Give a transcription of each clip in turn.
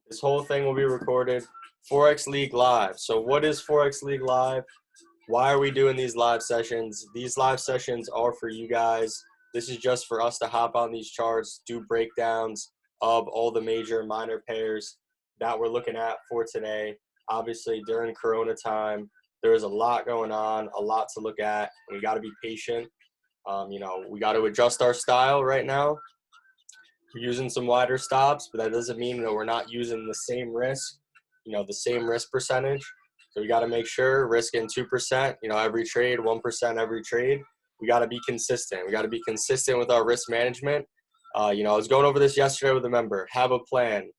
This whole thing will be recorded. Forex League Live. So what is Forex League Live? Why are we doing these live sessions? These live sessions are for you guys. This is just for us to hop on these charts, do breakdowns of all the major and minor pairs that we're looking at for today. Obviously, during Corona time, there is a lot going on, a lot to look at. We got to be patient. We got to adjust our style right now. We're using some wider stops, but that doesn't mean that we're not using the same risk, the same risk percentage. So we got to make sure risking 2%, every trade, 1% every trade. We got to be consistent. We got to be consistent with our risk management. I was going over this yesterday with a member. Have a plan.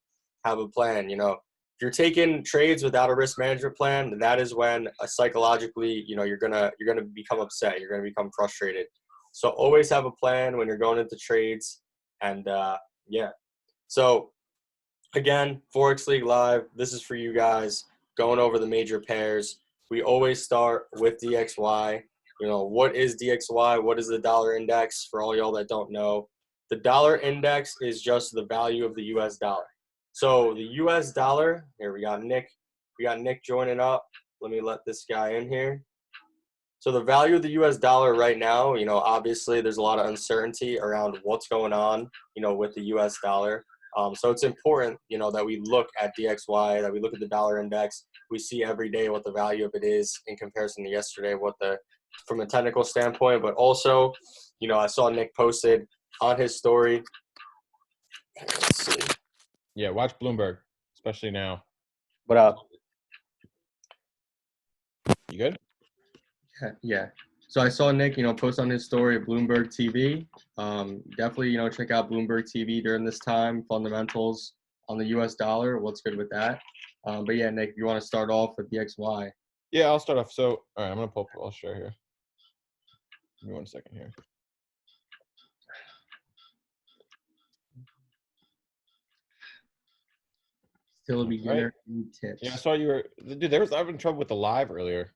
Have a plan. If you're taking trades without a risk management plan, that is when psychologically, you're gonna become upset. You're gonna become frustrated. So always have a plan when you're going into trades. And yeah. So again, Forex League Live. This is for you guys. Going over the major pairs. We always start with DXY. What is DXY? What is the dollar index for all y'all that don't know? The dollar index is just the value of the US dollar. So the US dollar, here we got Nick. We got Nick joining up. Let me let this guy in here. So the value of the US dollar right now, obviously there's a lot of uncertainty around what's going on, with the US dollar. So it's important, that we look at DXY, that we look at the dollar index. We see every day what the value of it is in comparison to yesterday, from a technical standpoint, but also, I saw Nick posted on his story. Let's see. Yeah, watch Bloomberg, especially now. What up? You good? Yeah. So I saw Nick, post on his story at Bloomberg TV. Definitely, check out Bloomberg TV during this time. Fundamentals on the US dollar. What's good with that? But yeah, Nick, if you want to start off with DXY. Yeah, I'll start off. So, all right, I'm going to pull up. I'll share here. Give me 1 second here. Still a beginner tips. Yeah, I saw you were, dude, I was having trouble with the live earlier.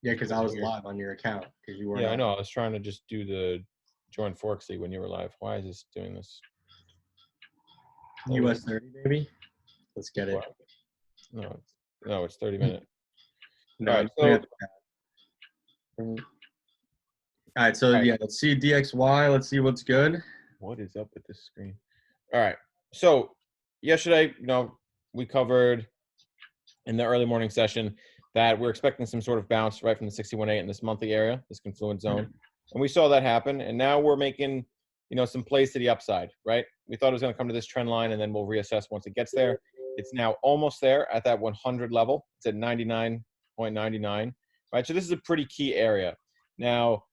Yeah, because I was live on your account. Because you were. Yeah, I know. I was trying to just do the join Forex League when you were live. Why is this doing this? US 30, baby. Let's get it. No, it's 30 minutes. No, all right, yeah, let's see DXY. Let's see what's good. What is up with this screen? All right. So yesterday, we covered in the early morning session that we're expecting some sort of bounce right from the 61.8 in this monthly area, this confluence zone. Mm-hmm. And we saw that happen. And now we're making, some plays to the upside, right? We thought it was going to come to this trend line and then we'll reassess once it gets there. It's now almost there at that 100 level. It's at 99.99, right? So this is a pretty key area. Now,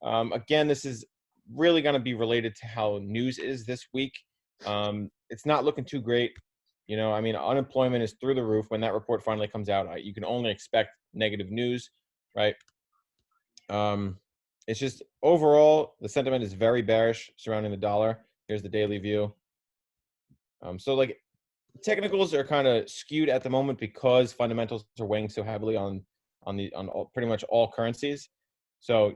again, this is really going to be related to how news is this week. It's not looking too great. Unemployment is through the roof. When that report finally comes out, you can only expect negative news, right? It's just overall, the sentiment is very bearish surrounding the dollar. Here's the daily view. So technicals are kind of skewed at the moment because fundamentals are weighing so heavily on pretty much all currencies. So,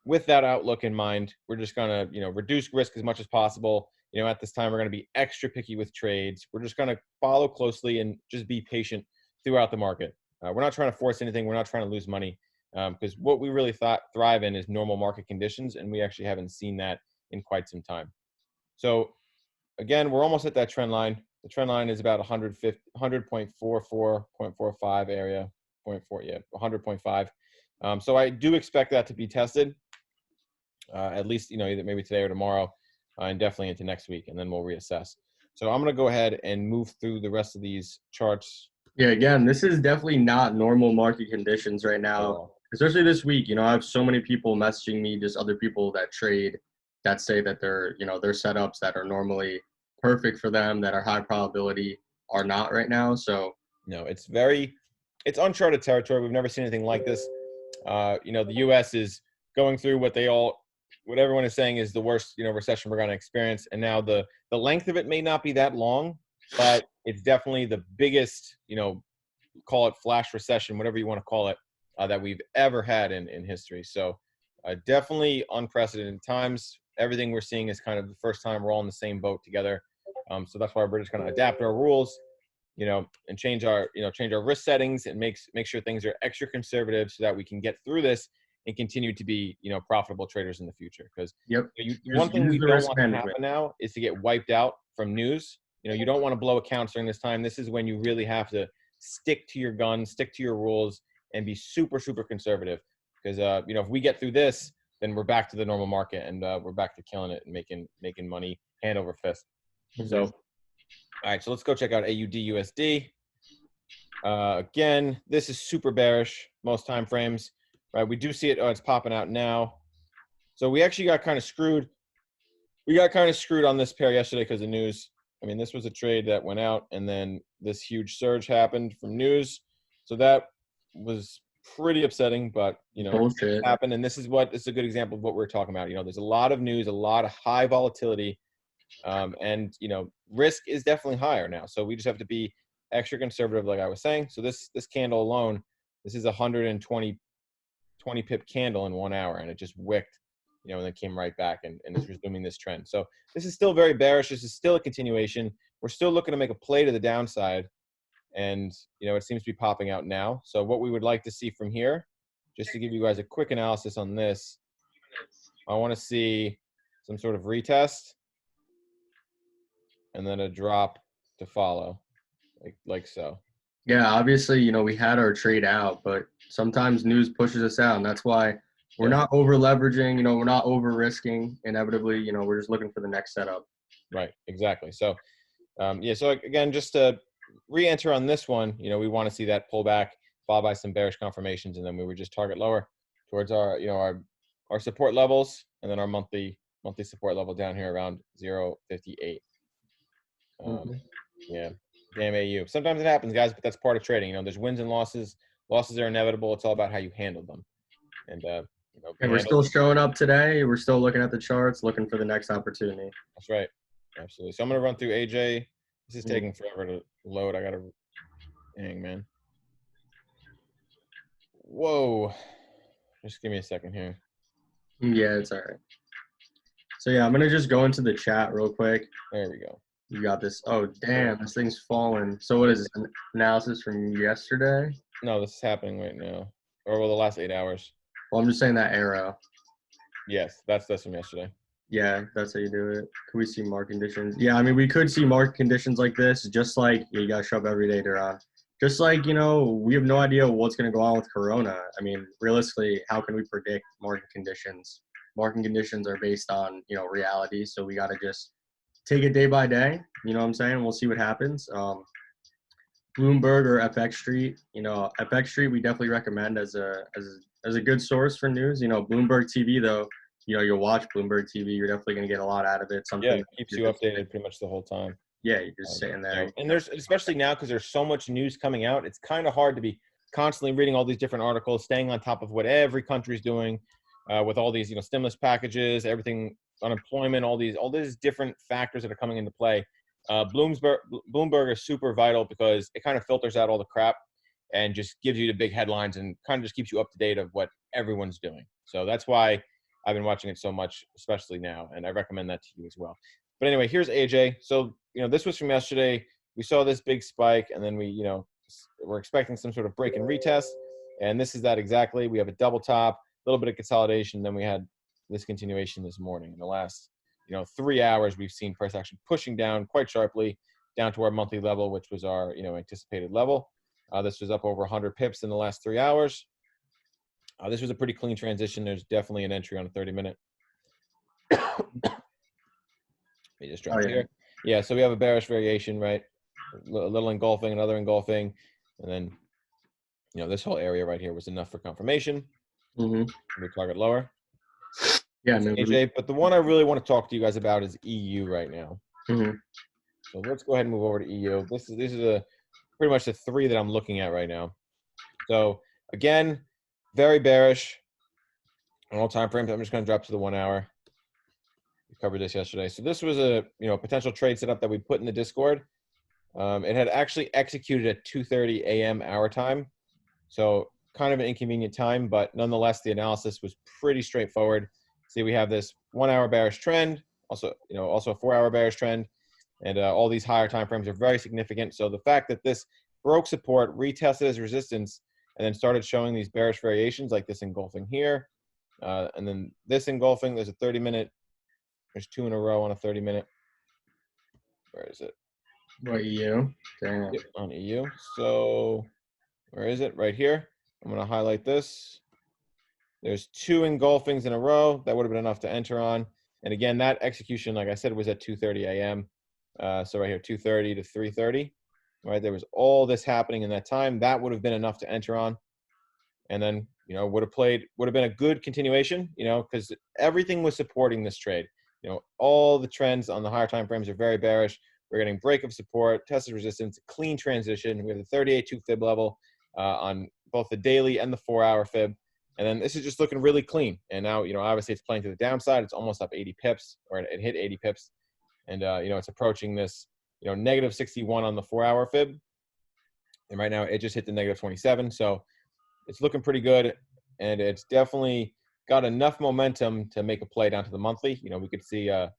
with that outlook in mind, we're just going to, reduce risk as much as possible. At this time, we're going to be extra picky with trades. We're just going to follow closely and just be patient throughout the market. We're not trying to force anything. We're not trying to lose money because what we really thrive in is normal market conditions, and we actually haven't seen that in quite some time. So, again, we're almost at that trend line. The trend line is about 100.44.45 area, 100.5. So I do expect that to be tested, at least, either maybe today or tomorrow. And definitely into next week, and then we'll reassess. So I'm going to go ahead and move through the rest of these charts. Yeah, again, this is definitely not normal market conditions right now, especially this week. I have so many people messaging me, just other people that trade, that say that their setups that are normally perfect for them, that are high probability, are not right now. So no, it's uncharted territory. We've never seen anything like this. The U.S. is going through what everyone is saying is the worst, recession we're going to experience. And now the length of it may not be that long, but it's definitely the biggest, call it flash recession, whatever you want to call it, that we've ever had in history. So definitely unprecedented times. Everything we're seeing is kind of the first time we're all in the same boat together. So that's why we're just going to adapt our rules, and change our risk settings and make sure things are extra conservative so that we can get through this and continue to be, profitable traders in the future. Because Yep. one thing we the don't risk want to management. happen now is to get wiped out from news. You don't want to blow accounts during this time. This is when you really have to stick to your guns, stick to your rules, and be super, super conservative. Because, if we get through this, then we're back to the normal market and we're back to killing it and making money hand over fist. So, all right, so let's go check out AUD USD. Again, this is super bearish most time frames, right? We do see it. Oh, it's popping out now. So we actually got kind of screwed. We got kind of screwed on this pair yesterday because of news. I mean, this was a trade that went out, and then this huge surge happened from news. So that was pretty upsetting, but, Bullshit. it happened. And this is a good example of what we're talking about. There's a lot of news, a lot of high volatility, and, risk is definitely higher now. So we just have to be extra conservative, like I was saying. So this candle alone, this is a 120 pip candle in 1 hour, and it just wicked, and then came right back and is resuming this trend. So this is still very bearish. This is still a continuation. We're still looking to make a play to the downside, and it seems to be popping out now. So what we would like to see from here, just to give you guys a quick analysis on this, I want to see some sort of retest and then a drop to follow, like so. Yeah, obviously, we had our trade out, but sometimes news pushes us out, and that's why we're not over leveraging, we're not over risking. Inevitably, we're just looking for the next setup. Right, exactly. So, so again, just to re-enter on this one, we want to see that pullback followed by some bearish confirmations, and then we would just target lower towards our, our support levels, and then our monthly support level down here around 0.58. Yeah, damn AU. Sometimes it happens, guys, but that's part of trading. There's wins and losses. Losses are inevitable. It's all about how you handle them. And And we're still showing up today. We're still looking at the charts, looking for the next opportunity. That's right. Absolutely. So I'm gonna run through AJ. This is taking forever to load. I gotta hang, man. Whoa. Just give me a second here. Yeah, it's all right. So yeah, I'm gonna just go into the chat real quick. There we go. You got this. Oh damn, this thing's falling. So what is this, an analysis from yesterday? No, this is happening right now. Or the last 8 hours. Well, I'm just saying that arrow. Yes, that's from yesterday. Yeah, that's how you do it. Can we see market conditions? Yeah, I mean, we could see market conditions like this, just like you got to show up every day, Duran. Just like, we have no idea what's going to go on with Corona. I mean, realistically, how can we predict market conditions? Market conditions are based on, reality. So we got to just take it day by day. You know what I'm saying? We'll see what happens. Bloomberg or FX Street, FX Street, we definitely recommend as a good source for news. Bloomberg TV, though, you'll watch Bloomberg TV. You're definitely going to get a lot out of it. Yeah, it keeps you updated pretty much the whole time. Yeah, you're just sitting there. And there's, especially now, because there's so much news coming out, it's kind of hard to be constantly reading all these different articles, staying on top of what every country's doing with all these, stimulus packages, everything, unemployment, all these different factors that are coming into play. Bloomberg is super vital because it kind of filters out all the crap and just gives you the big headlines and kind of just keeps you up to date of what everyone's doing. So that's why I've been watching it so much, especially now, and I recommend that to you as well. But anyway, here's AJ. So, this was from yesterday. We saw this big spike, and then we're expecting some sort of break and retest, and this is that exactly. We have a double top, a little bit of consolidation, then we had this continuation this morning. In the last 3 hours, we've seen price action pushing down quite sharply down to our monthly level, which was our, anticipated level. This was up over 100 pips in the last 3 hours. This was a pretty clean transition. There's definitely an entry on a 30-minute. Let me just drop here. Yeah, so we have a bearish variation, right? A little engulfing, another engulfing, and then, this whole area right here was enough for confirmation. We target lower. Yeah, AJ, but the one I really want to talk to you guys about is EU right now. So let's go ahead and move over to EU. This is pretty much the three that I'm looking at right now. So again, very bearish on all time frames. I'm just going to drop to the 1 hour. We covered this yesterday. So this was a potential trade setup that we put in the Discord. It had actually executed at 2:30 a.m. our time. So kind of an inconvenient time, but nonetheless, the analysis was pretty straightforward. See, we have this 1 hour bearish trend, also a 4 hour bearish trend. And all these higher time frames are very significant. So the fact that this broke support, retested as resistance, and then started showing these bearish variations like this engulfing here, and then this engulfing, there's a 30-minute, there's 2 in a row on a 30-minute. Where is it? What EU? Damn. Yep, on EU. So where is it? Right here. I'm going to highlight this. There's 2 engulfings in a row. That would have been enough to enter on. And again, that execution, like I said, was at 2:30 a.m. So right here, 2:30 to 3:30. Right, there was all this happening in that time. That would have been enough to enter on. And then, would have been a good continuation, because everything was supporting this trade. All the trends on the higher time frames are very bearish. We're getting break of support, tested resistance, clean transition. We have the 38.2 fib level on both the daily and the 4-hour fib. And then this is just looking really clean. And now, obviously it's playing to the downside. It's almost up 80 pips, or it hit 80 pips. And, it's approaching this, negative 61 on the 4-hour fib. And right now it just hit the negative 27. So it's looking pretty good. And it's definitely got enough momentum to make a play down to the monthly. We could see, a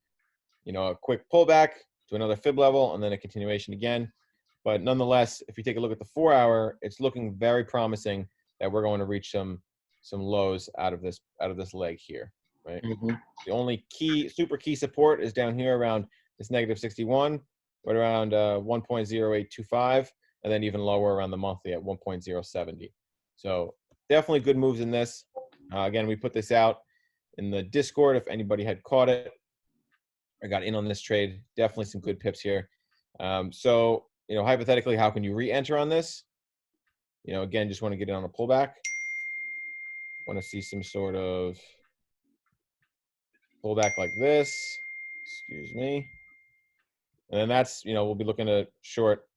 quick pullback to another fib level and then a continuation again. But nonetheless, if you take a look at the 4-hour, it's looking very promising that we're going to reach some lows out of this leg here, right? Mm-hmm. The only super key support is down here around this negative 61, right around 1.0825, and then even lower around the monthly at 1.070. So definitely good moves in this. Again, we put this out in the Discord if anybody had caught it or got in on this trade. Definitely some good pips here. So, hypothetically, how can you re-enter on this? Again, just want to get it on a pullback. Want to see some sort of pullback like this. Excuse me. And then that's, we'll be looking to short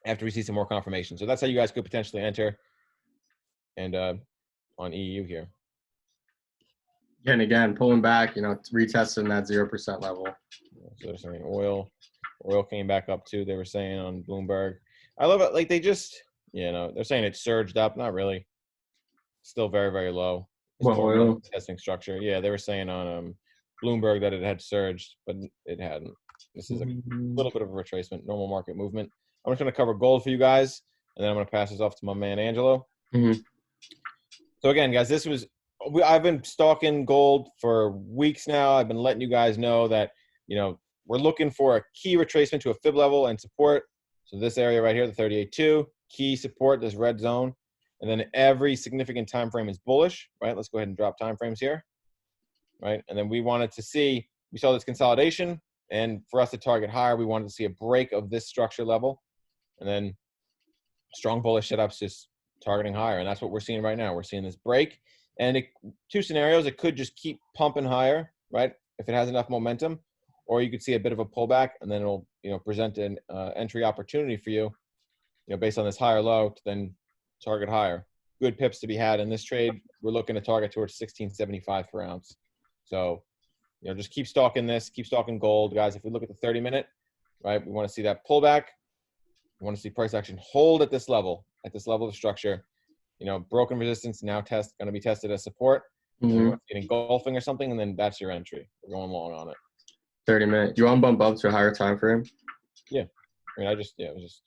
after we see some more confirmation. So that's how you guys could potentially enter. And on EU here. And again, pulling back, retesting that 0% level. So they're saying oil came back up too. They were saying on Bloomberg. I love it. Like they just, they're saying it surged up. Not really. Still very, very low. What, oil? Testing structure. Yeah, they were saying on Bloomberg that it had surged, but it hadn't. This is a little bit of a retracement, normal market movement. I'm just going to cover gold for you guys, and then I'm going to pass this off to my man Angelo. Mm-hmm. So again, guys, I've been stalking gold for weeks now. I've been letting you guys know that, we're looking for a key retracement to a fib level and support. So this area right here, the 38.2, key support, this red zone. And then every significant time frame is bullish, right? Let's go ahead and drop time frames here, right? And then we saw this consolidation, and for us to target higher, we wanted to see a break of this structure level, and then strong bullish setups just targeting higher. And that's what we're seeing right now. We're seeing this break, and 2 scenarios. It could just keep pumping higher, right? If it has enough momentum, or you could see a bit of a pullback, and then it'll, present an entry opportunity for you, based on this higher low to then target higher. Good pips to be had in this trade. We're looking to target towards 16.75 per ounce. So, just keep stalking this, keep stalking gold, guys. If we look at the 30-minute, right, we want to see that pullback. We want to see price action hold at this level of structure. Broken resistance now going to be tested as support. Mm-hmm. You want to see it engulfing or something, and then that's your entry. We're going long on it. 30-minute. Do you want to bump up to a higher time frame? Yeah. I mean, it was just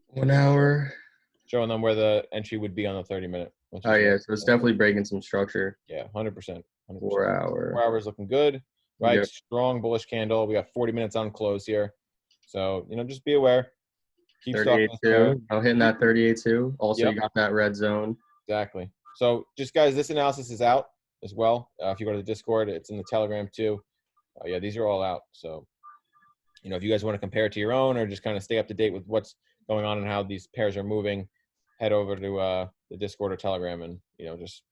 1 hour. Showing them where the entry would be on the 30-minute. Oh, yeah. So it's definitely breaking some structure. Yeah, 100%. 4 hour. 4 hours looking good, right? Yep. Strong bullish candle. We got 40 minutes on close here. So, just be aware. Keep 38.2. I'm hitting that 38.2. Also, Yep. You got that red zone. Exactly. So just, guys, this analysis is out as well. If you go to the Discord, it's in the Telegram too. Yeah, these are all out. So, if you guys want to compare it to your own or just kind of stay up to date with what's going on and how these pairs are moving, head over to the Discord or Telegram and, just.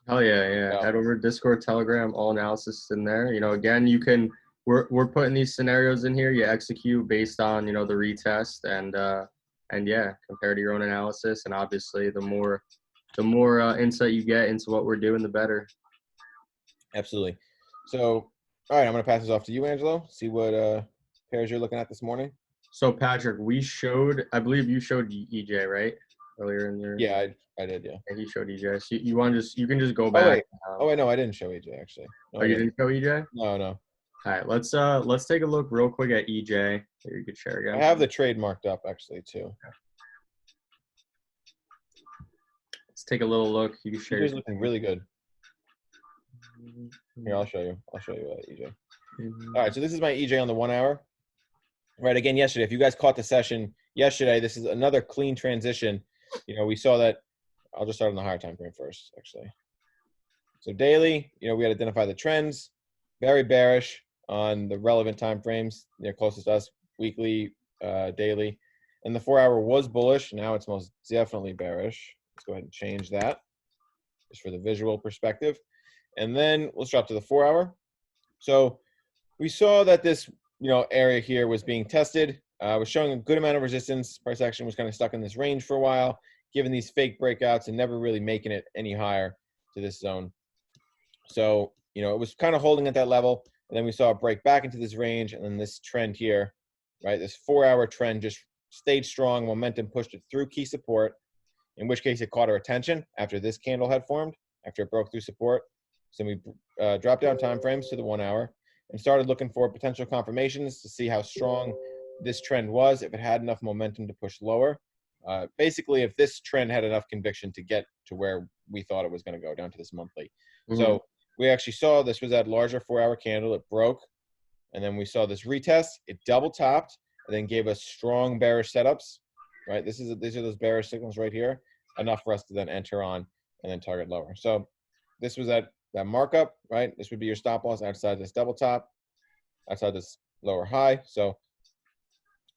Oh, yeah. Head over to Discord, Telegram, all analysis in there. Again, you can – we're putting these scenarios in here. You execute based on, the retest and yeah, compare to your own analysis. And obviously, the more insight you get into what we're doing, the better. Absolutely. So, all right, I'm going to pass this off to you, Angelo. See what pairs you're looking at this morning. So, Patrick, I believe you showed EJ, right? Earlier in your. Yeah, I did, yeah. Yeah, he showed EJ. So you can just go back. Oh, wait, no, I didn't show EJ, actually. No, You didn't show EJ? No. All right, let's take a look real quick at EJ. Here, you could share again. I have the trade marked up actually too. Let's take a little look. You can share. EJ's looking really good. Here, I'll show you. EJ. All right, so this is my EJ on the 1 hour. Right, again, yesterday, if you guys caught the session yesterday, this is another clean transition. You know, we saw that. I'll just start on the higher time frame first, actually. So daily, you know, we had to identify the trends. Very bearish on the relevant time frames. They're closest to us, weekly, daily. And the 4 hour was bullish. Now it's most definitely bearish. Let's go ahead and change that just for the visual perspective. And then let's drop to the 4 hour. So we saw that this, you know, area here was being tested, was showing a good amount of resistance. Price action was kind of stuck in this range for a while, given these fake breakouts and never really making it any higher to this zone. So, you know, it was kind of holding at that level. And then we saw it break back into this range. And then this trend here, right, this 4 hour trend just stayed strong. Momentum pushed it through key support, in which case it caught our attention after this candle had formed, after it broke through support. So we dropped down time frames to the 1 hour and started looking for potential confirmations to see how strong this trend was, if it had enough momentum to push lower. Basically, if this trend had enough conviction to get to where we thought it was going to go, down to this monthly. So we actually saw this was that larger 4 hour candle. It broke, and then we saw this retest. It double topped and then gave us strong bearish setups, right? These are those bearish signals right here, enough for us to then enter on and then target lower. So this was that markup, right? This would be your stop loss outside this double top, outside this lower high. So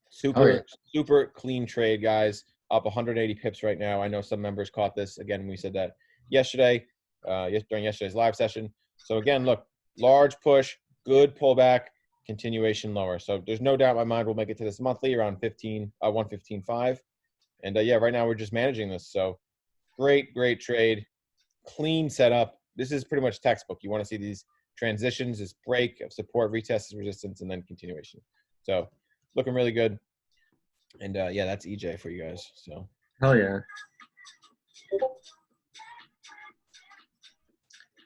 super clean trade, guys. Up 180 pips right now. I know some members caught this. Again, we said that yesterday, during yesterday's live session. So again, look, large push, good pullback, continuation lower. So there's no doubt in my mind we'll make it to this monthly around 115.5. And yeah, right now we're just managing this. So great trade, clean setup. This is pretty much textbook. You want to see these transitions, this break of support, retest, resistance, and then continuation. So looking really good. And yeah, that's EJ for you guys. So hell yeah.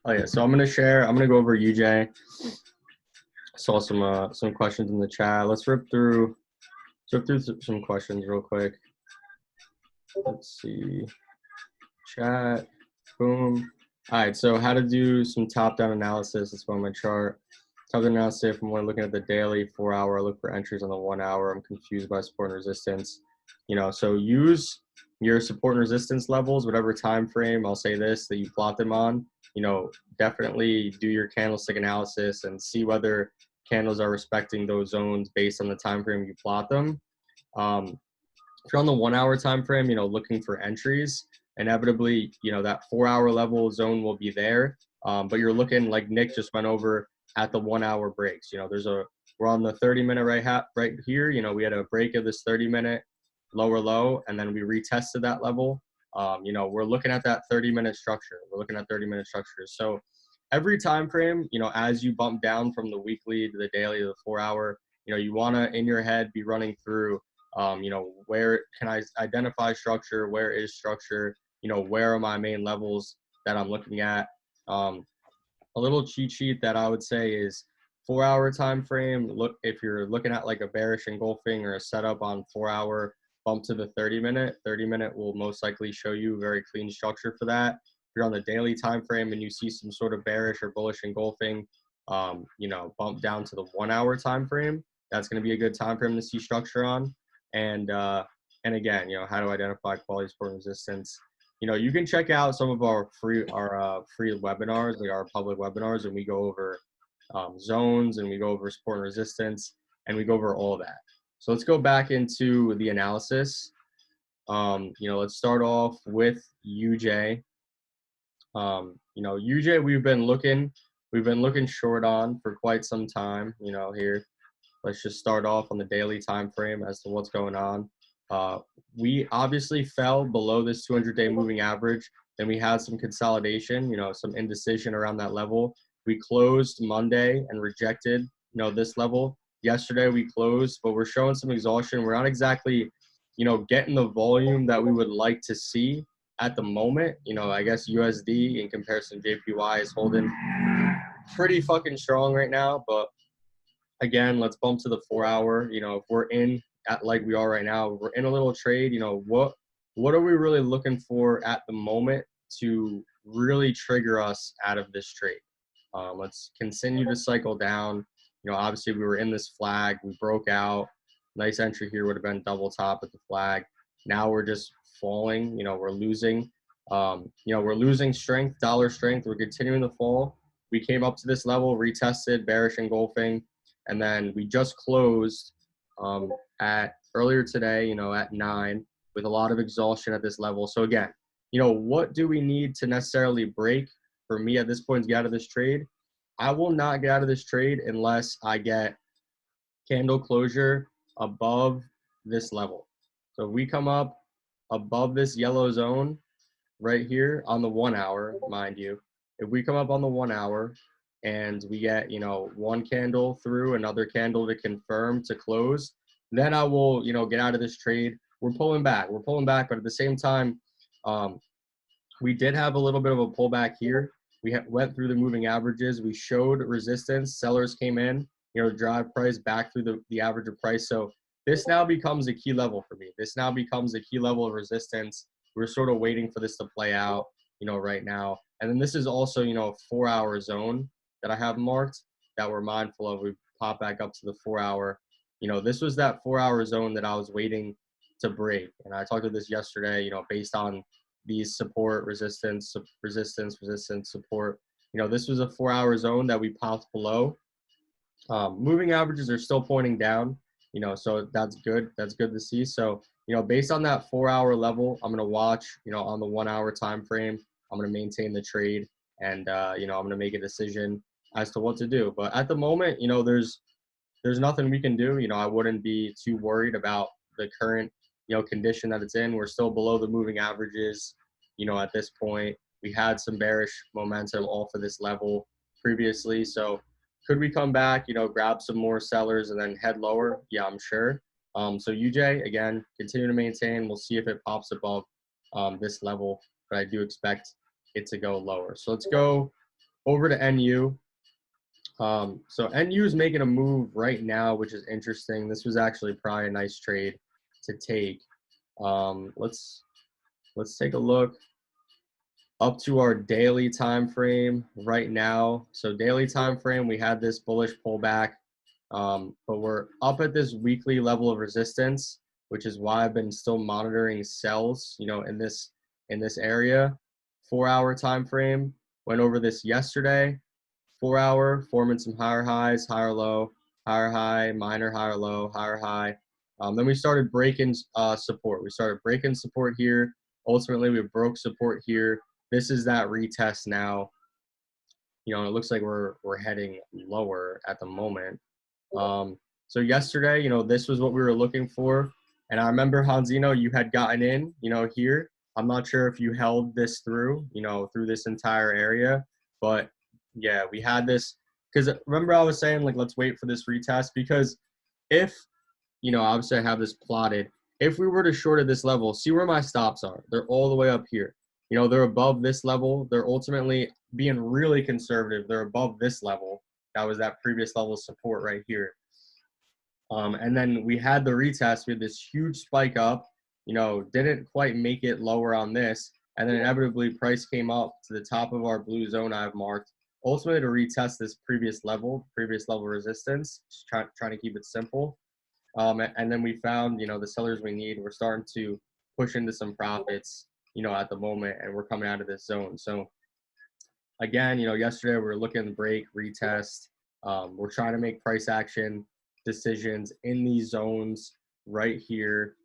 Oh yeah. So I'm gonna go over UJ. Saw some questions in the chat. Let's rip through some questions real quick. Let's see. Chat. Boom. All right. So how to do some top-down analysis. Let's go on my chart. Top-down analysis from when looking at the daily 4 hour. Look for entries on the 1 hour. I'm confused by support and resistance. You know, so use your support and resistance levels, whatever time frame. I'll say this that you plot them on. You know, definitely do your candlestick analysis and see whether candles are respecting those zones based on the time frame you plot them. If you're on the 1 hour time frame, you know, looking for entries, inevitably, you know, that 4 hour level zone will be there. But you're looking, like Nick just went over, at the 1 hour breaks. You know, we're on the 30-minute right here. You know, we had a break of this 30-minute lower low, and then we retested that level. You know, we're looking at that 30-minute structure. We're looking at 30-minute structures. So every time frame, you know, as you bump down from the weekly to the daily to the 4 hour, you know, you want to, in your head, be running through, you know, where can I identify structure? Where is structure? You know, where are my main levels that I'm looking at? A little cheat sheet that I would say is 4 hour time frame. Look, if you're looking at like a bearish engulfing or a setup on 4 hour, bump to the 30-minute. 30-minute will most likely show you a very clean structure for that. If you're on the daily time frame and you see some sort of bearish or bullish engulfing, you know, bump down to the 1 hour time frame. That's going to be a good time frame to see structure on. And again, you know, how to identify quality support and resistance. You know, you can check out some of our free webinars, like our public webinars, and we go over zones and we go over support and resistance, and we go over all of that. So let's go back into the analysis. You know, let's start off with UJ. You know, UJ, we've been looking short on for quite some time. You know, here, let's just start off on the daily time frame as to what's going on. We obviously fell below this 200-day moving average. Then we had some consolidation, you know, some indecision around that level. We closed Monday and rejected, you know, this level. Yesterday we closed, but we're showing some exhaustion. We're not exactly, you know, getting the volume that we would like to see at the moment. You know, I guess USD in comparison to JPY is holding pretty fucking strong right now, but again, let's bump to the 4-hour. You know, if we're in at like we are right now, we're in a little trade. You know, what are we really looking for at the moment to really trigger us out of this trade? Let's continue to cycle down. You know, obviously we were in this flag, we broke out. Nice entry here would have been double top at the flag. Now we're just falling. You know, we're losing. You know, we're losing strength, dollar strength. We're continuing to fall. We came up to this level, retested, bearish engulfing, and then we just closed at earlier today. You know, at 9 with a lot of exhaustion at this level. So again, you know, what do we need to necessarily break for me at this point to get out of this trade? I will not get out of this trade unless I get candle closure above this level. So if we come up above this yellow zone right here on the 1 hour, mind you, if we come up on the 1 hour and we get, you know, one candle through, another candle to confirm to close, then I will, you know, get out of this trade. We're pulling back, but at the same time, we did have a little bit of a pullback here. We went through the moving averages. We showed resistance. Sellers came in, you know, drive price back through the average of price. So this now becomes a key level for me. This now becomes a key level of resistance. We're sort of waiting for this to play out, you know, right now. And then this is also, you know, a 4-hour zone that I have marked that we're mindful of. We pop back up to the 4-hour. You know, this was that 4-hour zone that I was waiting to break. And I talked about this yesterday, you know, based on these support, resistance, support. You know, this was a 4-hour zone that we popped below. Moving averages are still pointing down, you know, so that's good. That's good to see. So, you know, based on that 4-hour level, I'm going to watch, you know, on the 1-hour time frame. I'm going to maintain the trade and, you know, I'm going to make a decision as to what to do. But at the moment, you know, there's nothing we can do. You know, I wouldn't be too worried about the current, you know, condition that it's in. We're still below the moving averages, you know, at this point. We had some bearish momentum off of this level previously. So could we come back, you know, grab some more sellers and then head lower? Yeah, I'm sure. So UJ, again, continue to maintain. We'll see if it pops above this level, but I do expect it to go lower. So let's go over to NU. So NU is making a move right now, which is interesting. This was actually probably a nice trade to take. Let's take a look up to our daily time frame right now. So daily time frame, we had this bullish pullback, but we're up at this weekly level of resistance, which is why I've been still monitoring sells, you know, in this area. 4-hour time frame, went over this yesterday. 4-hour, forming some higher highs, higher low, higher high, minor higher low, higher high. Then we started breaking support. We started breaking support here. Ultimately, we broke support here. This is that retest now. You know, it looks like we're heading lower at the moment. So yesterday, you know, this was what we were looking for. And I remember, Hanzino, you had gotten in, you know, here. I'm not sure if you held this through, you know, through this entire area. But, yeah, we had this. Because remember I was saying, like, let's wait for this retest. Because if, you know, obviously I have this plotted. If we were to short at this level, see where my stops are. They're all the way up here. You know, they're above this level. They're ultimately being really conservative. They're above this level. That was that previous level of support right here. And then we had the retest. We had this huge spike up, you know, didn't quite make it lower on this. And then inevitably price came up to the top of our blue zone I've marked, ultimately to retest this previous level resistance, just trying to keep it simple. And then we found, you know, the sellers we need. We're starting to push into some profits, you know, at the moment, and we're coming out of this zone. So again, you know, yesterday we were looking to break, retest. We're trying to make price action decisions in these zones right here.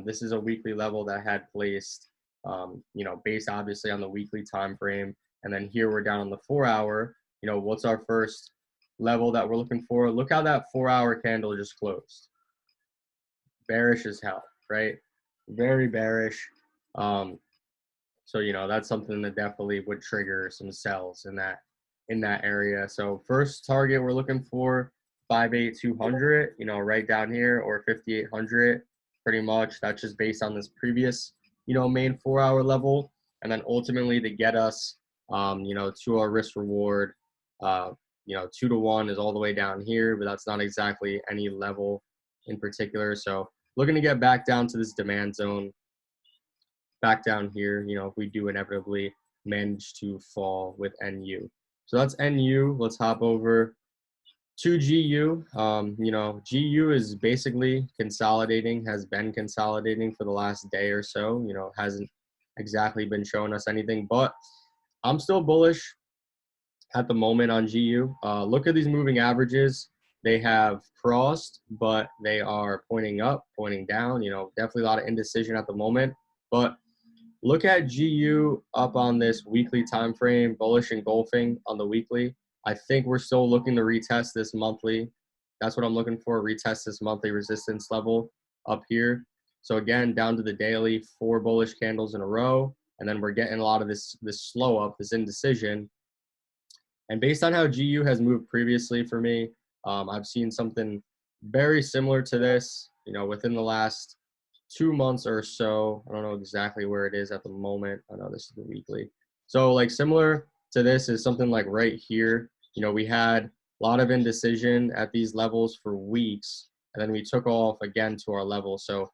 This is a weekly level that I had placed, you know, based obviously on the weekly time frame. And then here we're down on the 4-hour. You know, what's our first level that we're looking for? Look how that 4-hour candle just closed. Bearish as hell, right? Very bearish. So, you know, that's something that definitely would trigger some sells in that area. So first target we're looking for 58200, you know, right down here, or 5800, pretty much. That's just based on this previous, you know, main 4-hour level. And then ultimately to get us, you know, to our risk reward, 2 to 1 is all the way down here, but that's not exactly any level in particular. So looking to get back down to this demand zone, back down here, if we do inevitably manage to fall with NU. So that's NU. Let's hop over to GU. GU is basically consolidating, has been consolidating for the last day or so. Hasn't exactly been showing us anything, but I'm still bullish at the moment on GU. Look at these moving averages. They have crossed, but they are pointing up, pointing down. Definitely a lot of indecision at the moment. But look at GU up on this weekly time frame, bullish engulfing on the weekly. I think we're still looking to retest this monthly. That's what I'm looking for, retest this monthly resistance level up here. So again, down to the daily, 4 bullish candles in a row. And then we're getting a lot of this slow up, this indecision. And based on how GU has moved previously for me, I've seen something very similar to this, within the last 2 months or so. I don't know exactly where it is at the moment. I know this is the weekly. So like similar to this is something like right here. We had a lot of indecision at these levels for weeks, and then we took off again to our level. So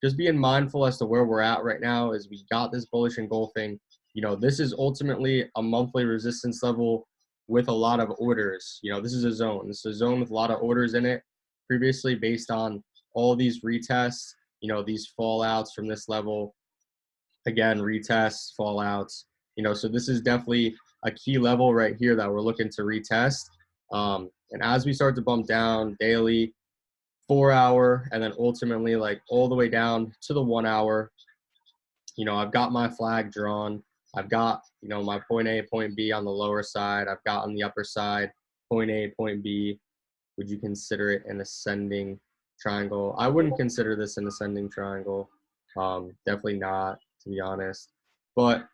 just being mindful as to where we're at right now is we got this bullish engulfing. This is ultimately a monthly resistance level with a lot of orders. This is a zone. This is a zone with a lot of orders in it previously based on all these retests, these fallouts from this level. Again, retests, fallouts, so this is definitely a key level right here that we're looking to retest. And as we start to bump down daily, 4 hour, and then ultimately like all the way down to the 1 hour, I've got my flag drawn. I've got, my point A, point B on the lower side. I've got on the upper side, point A, point B. Would you consider it an ascending triangle? I wouldn't consider this an ascending triangle. Definitely not, to be honest. But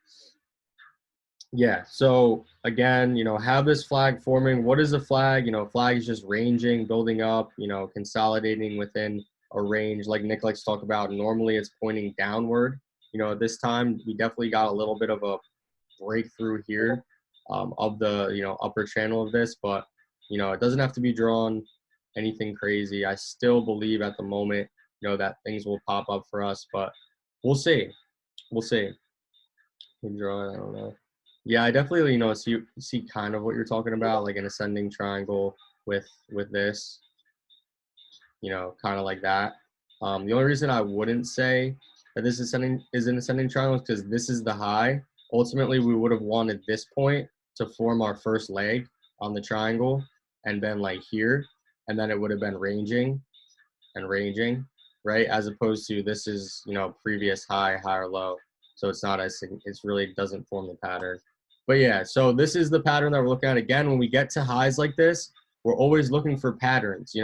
yeah, so again, have this flag forming. What is a flag? Flag is just ranging, building up, consolidating within a range. Like Nick likes to talk about, normally it's pointing downward. At this time, we definitely got a little bit of a breakthrough here of the, upper channel of this, but, it doesn't have to be drawn anything crazy. I still believe at the moment, that things will pop up for us, but we'll see. We'll see. Draw it, I don't know. Yeah, I definitely, see kind of what you're talking about, like an ascending triangle with this, kind of like that. The only reason I wouldn't say that this is an ascending triangle is because this is the high. Ultimately, we would have wanted this point to form our first leg on the triangle, and then like here, and then it would have been ranging and ranging, right? As opposed to this is, previous high, higher low. So it's not as, it really doesn't form the pattern. But yeah, so this is the pattern that we're looking at. Again, when we get to highs like this, we're always looking for patterns.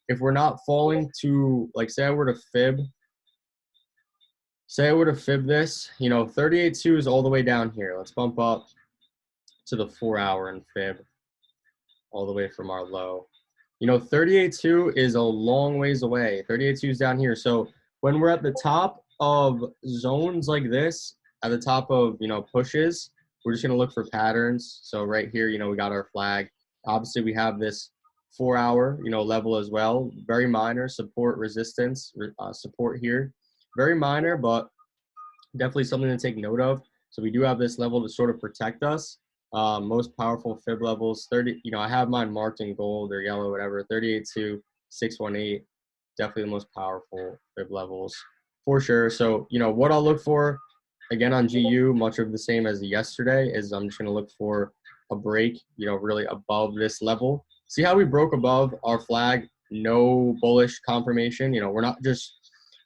If we're not falling to, like, say I were to fib this, 38.2 is all the way down here. Let's bump up to the 4 hour and fib all the way from our low. 38.2 is a long ways away. 38.2 is down here. So when we're at the top of zones like this, at the top of, pushes, we're just going to look for patterns. So right here, we got our flag. Obviously, we have this 4 hour, level as well. Very minor support, resistance, support here. Very minor, but definitely something to take note of. So we do have this level to sort of protect us. Most powerful fib levels, 30, I have mine marked in gold or yellow, whatever, 38.2, 618, definitely the most powerful fib levels for sure. So, what I'll look for, again, on GU, much of the same as yesterday, is I'm just going to look for a break, really above this level. See how we broke above our flag, no bullish confirmation. We're not just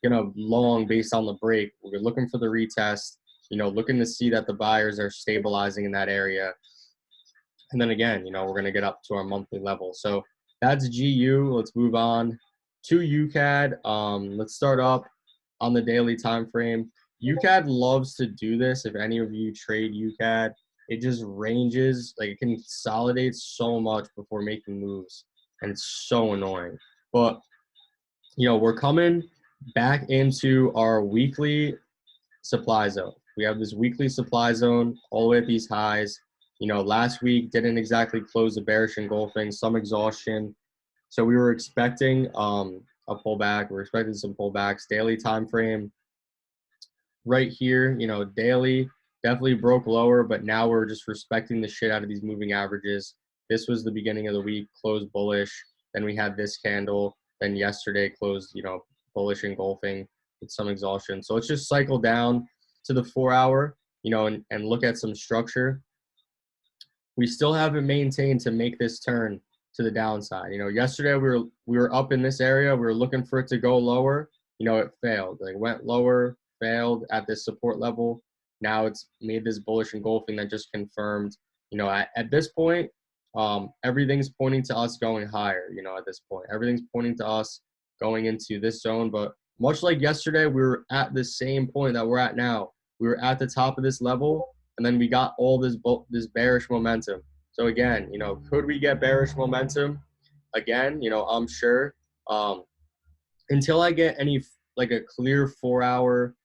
going to long based on the break. We're looking for the retest, looking to see that the buyers are stabilizing in that area. And then again, we're going to get up to our monthly level. So that's GU. Let's move on to UCAD. Let's start up on the daily time frame. UCAD loves to do this. If any of you trade UCAD, it just ranges, like it consolidates so much before making moves, and it's so annoying. But we're coming back into our weekly supply zone. We have this weekly supply zone all the way at these highs. Last week didn't exactly close the bearish engulfing, some exhaustion. So we were expecting a pullback. We're expecting some pullbacks. Daily time frame right here, daily definitely broke lower, but now we're just respecting the shit out of these moving averages. This was the beginning of the week, closed bullish. Then we had this candle. Then yesterday closed, bullish engulfing with some exhaustion. So let's just cycle down to the 4 hour, and look at some structure. We still haven't maintained to make this turn to the downside. Yesterday we were up in this area. We were looking for it to go lower. It failed. It went lower, failed at this support level. Now it's made this bullish engulfing that just confirmed. At this point, everything's pointing to us going higher. At this point, everything's pointing to us going into this zone. But much like yesterday, we were at the same point that we're at now. We were at the top of this level, and then we got all this bearish momentum. So again, could we get bearish momentum again? I'm sure. Until I get any like a clear 4 hour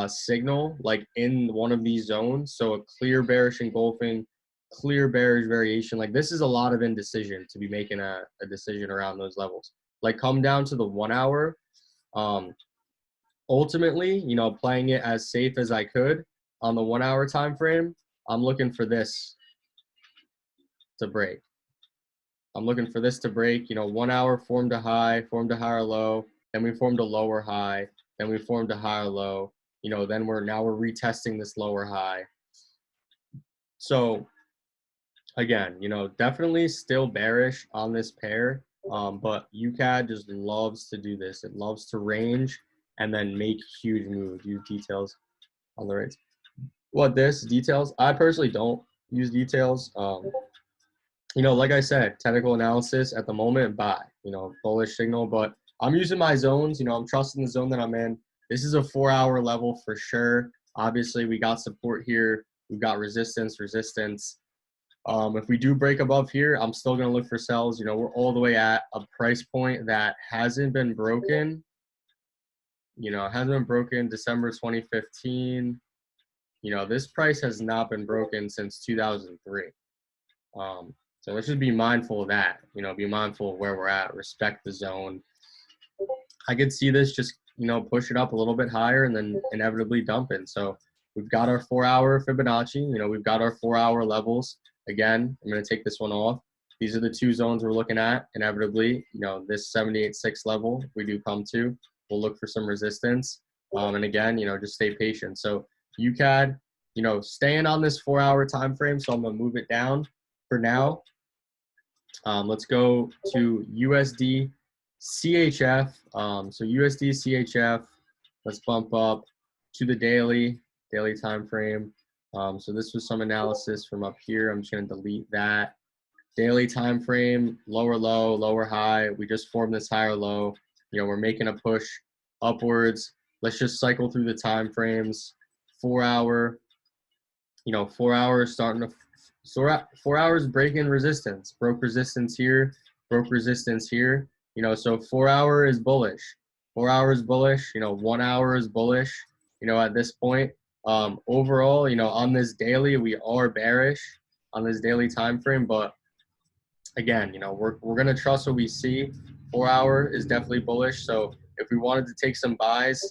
signal, like in one of these zones. So a clear bearish engulfing, clear bearish variation. Like this is a lot of indecision to be making a decision around those levels. Like come down to the 1 hour. Ultimately, playing it as safe as I could on the 1 hour time frame. I'm looking for this to break. I'm looking for this to break. 1 hour formed a high, formed a higher low, then we formed a lower high, then we formed a higher low. Then we're retesting this lower high. So again, definitely still bearish on this pair. But UCAD just loves to do this. It loves to range and then make huge moves. Use details on the rates. What this details? I personally don't use details. Like I said, technical analysis at the moment, buy, bullish signal, but I'm using my zones. I'm trusting the zone that I'm in. This is a 4 hour level for sure. Obviously, we got support here. We've got resistance. If we do break above here, I'm still going to look for sells. We're all the way at a price point that hasn't been broken. Hasn't been broken December 2015. This price has not been broken since 2003. So let's just be mindful of that, be mindful of where we're at, respect the zone. I could see this just, push it up a little bit higher and then inevitably dump it. So we've got our 4 hour Fibonacci, we've got our 4 hour levels. Again, I'm going to take this one off. These are the two zones we're looking at. Inevitably, this 78.6 level we do come to, we'll look for some resistance. And again, just stay patient. So UCAD, staying on this 4 hour time frame. So I'm going to move it down for now. Let's go to USD CHF. So USD CHF, let's bump up to the daily time frame. So this was some analysis from up here. I'm just going to delete that. Daily time frame, lower low, lower high. We just formed this higher low. We're making a push upwards. Let's just cycle through the time frames. 4 hour, 4 hours starting to. So 4 hours break-in resistance, broke resistance here, broke resistance here. So 4 hour is bullish. 4 hours bullish. 1 hour is bullish. At this point, overall, on this daily, we are bearish on this daily time frame. But again, we're gonna trust what we see. 4 hour is definitely bullish. So if we wanted to take some buys,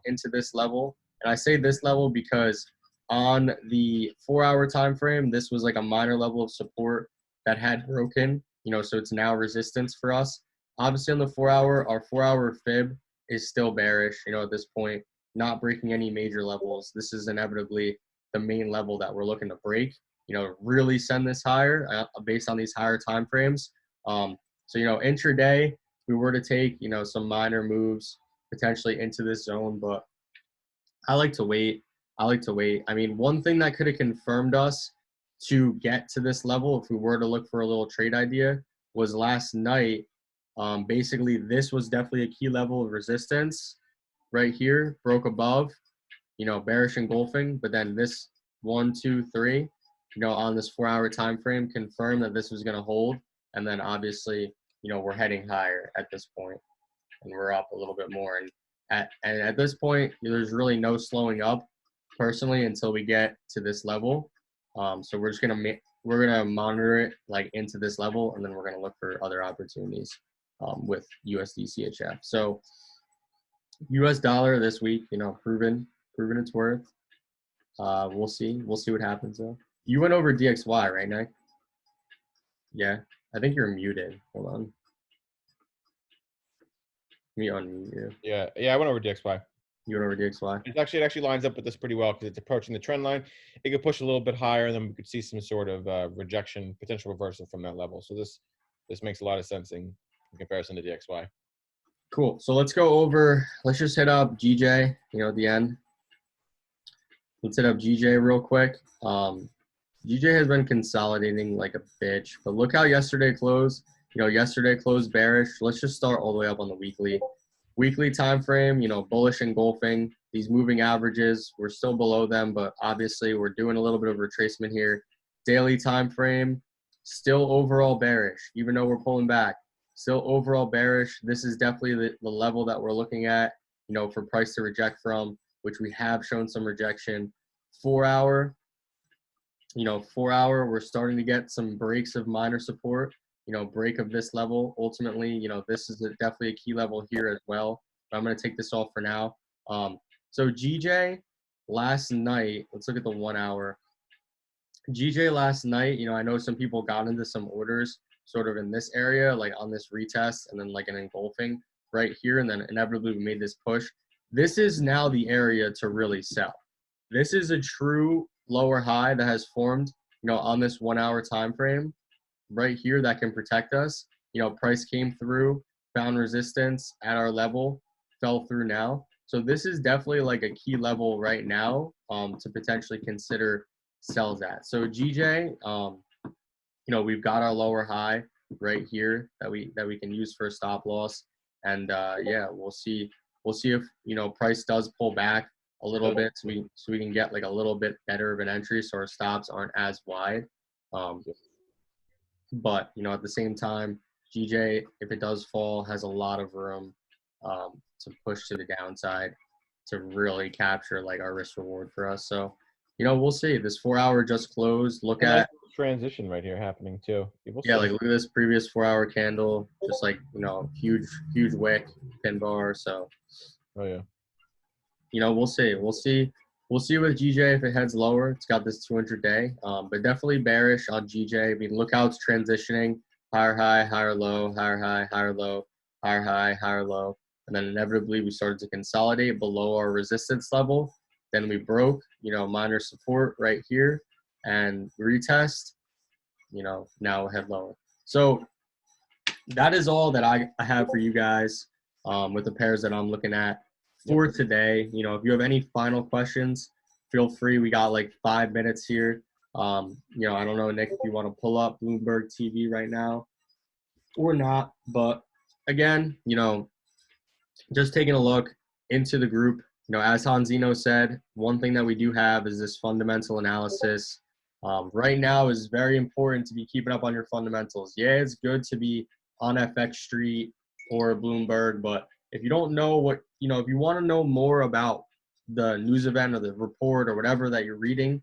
into this level, and I say this level because on the 4 hour time frame, this was like a minor level of support that had broken, so it's now resistance for us. Obviously on the 4 hour, our 4 hour fib is still bearish, at this point, not breaking any major levels. This is inevitably the main level that we're looking to break, really send this higher based on these higher time frames. So, intraday, we were to take, some minor moves potentially into this zone, but I like to wait. I mean, one thing that could have confirmed us to get to this level, if we were to look for a little trade idea, was last night. Basically, this was definitely a key level of resistance right here, broke above, bearish engulfing, but then this 1, 2, 3, on this 4 hour time frame confirmed that this was going to hold. And then obviously, we're heading higher at this point and we're up a little bit more. And at this point, there's really no slowing up personally until we get to this level. So we're just gonna monitor it like into this level, and then we're gonna look for other opportunities with USD CHF. So US dollar this week, proven its worth. We'll see what happens though. You went over DXY, right, Nick? Yeah, I think you're muted. Hold on. Let me unmute you. Yeah, I went over DXY. You went over DXY. It actually lines up with this pretty well because it's approaching the trend line. It could push a little bit higher, and then we could see some sort of rejection, potential reversal from that level. So this makes a lot of sense in comparison to DXY. Cool. So let's just hit up GJ, at the end. Let's hit up GJ real quick. GJ has been consolidating like a bitch, but look how yesterday closed. Yesterday closed bearish. Let's just start all the way up on the weekly time frame. Bullish engulfing. These moving averages, we're still below them, but obviously we're doing a little bit of retracement here. Daily time frame, still overall bearish, even though we're pulling back. Still overall bearish. This is definitely the level that we're looking at, for price to reject from, which we have shown some rejection. 4 hour, 4 hour, we're starting to get some breaks of minor support, break of this level. Ultimately, this is definitely a key level here as well. But I'm going to take this off for now. So GJ last night, let's look at the 1 hour. GJ last night, I know some people got into some orders sort of in this area, like on this retest and then like an engulfing right here. And then inevitably we made this push. This is now the area to really sell. This is a true lower high that has formed, on this 1 hour time frame right here that can protect us. Price came through, found resistance at our level, fell through now. So this is definitely like a key level right now to potentially consider sells at. So GJ, we've got our lower high right here that we can use for a stop loss, and yeah, we'll see if price does pull back a little bit, so we can get like a little bit better of an entry, so our stops aren't as wide. But at the same time, GJ, if it does fall, has a lot of room to push to the downside to really capture like our risk reward for us. So we'll see. This 4 hour just closed. Look at transition right here happening too. Yeah, like look at this previous 4 hour candle, just like huge wick, pin bar. So oh yeah, we'll see with GJ if it heads lower. It's got this 200-day, but definitely bearish on GJ. I mean, look how it's transitioning: higher high, higher low, higher high, higher low, higher high, higher low, and then inevitably we started to consolidate below our resistance level. Then we broke, minor support right here, and retest. Now we'll head lower. So that is all that I have for you guys with the pairs that I'm looking at for today. If you have any final questions, feel free. We got like 5 minutes here. I don't know, Nick, if you want to pull up Bloomberg TV right now or not. But again, just taking a look into the group, as Hanzino said, one thing that we do have is this fundamental analysis. Right now is very important to be keeping up on your fundamentals. Yeah, it's good to be on FX Street or Bloomberg, but if you don't know if you want to know more about the news event or the report or whatever that you're reading,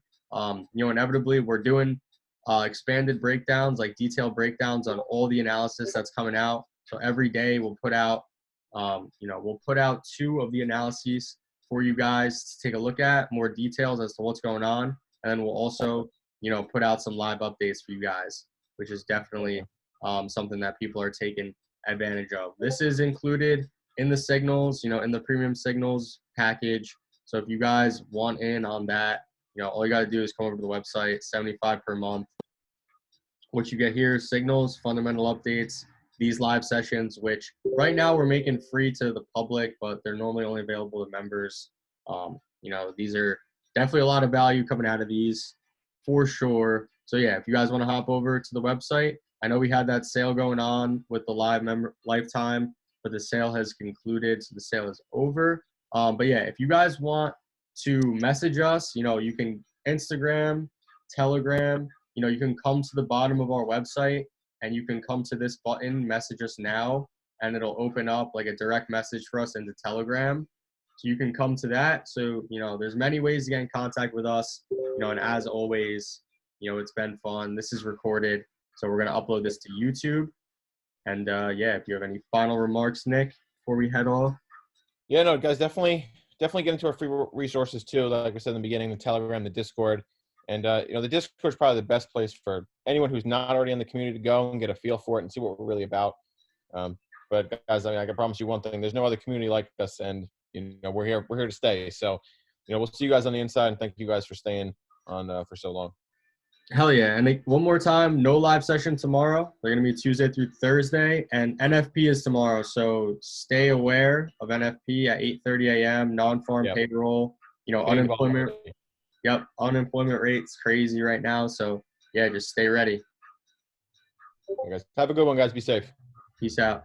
inevitably we're doing expanded breakdowns, like detailed breakdowns on all the analysis that's coming out. So every day we'll put out, 2 of the analyses for you guys to take a look at, more details as to what's going on. And then we'll also, put out some live updates for you guys, which is definitely something that people are taking advantage of. This is included in the signals, in the premium signals package. So if you guys want in on that, all you got to do is come over to the website, $75 per month. What you get here is signals, fundamental updates, these live sessions, which right now we're making free to the public, but they're normally only available to members. These are definitely a lot of value coming out of these for sure. So yeah, if you guys want to hop over to the website, I know we had that sale going on with the live member lifetime, but the sale has concluded, so the sale is over. But yeah, if you guys want to message us, you can Instagram, Telegram, you can come to the bottom of our website and you can come to this button, message us now, and it'll open up like a direct message for us into Telegram. So you can come to that. So, there's many ways to get in contact with us, and as always, it's been fun. This is recorded, so we're gonna upload this to YouTube. And yeah, if you have any final remarks, Nick, before we head off. Yeah, no, guys, definitely get into our free resources too. Like I said in the beginning, the Telegram, the Discord, and the Discord is probably the best place for anyone who's not already in the community to go and get a feel for it and see what we're really about. But guys, I can promise you one thing: there's no other community like us, and we're here to stay. So, we'll see you guys on the inside, and thank you guys for staying on for so long. Hell yeah. And one more time, no live session tomorrow. They're going to be Tuesday through Thursday. And NFP is tomorrow. So stay aware of NFP at 8:30 a.m., non-farm payroll. Unemployment. Yep. Unemployment rate's crazy right now. So, yeah, just stay ready. Okay, guys. Have a good one, guys. Be safe. Peace out.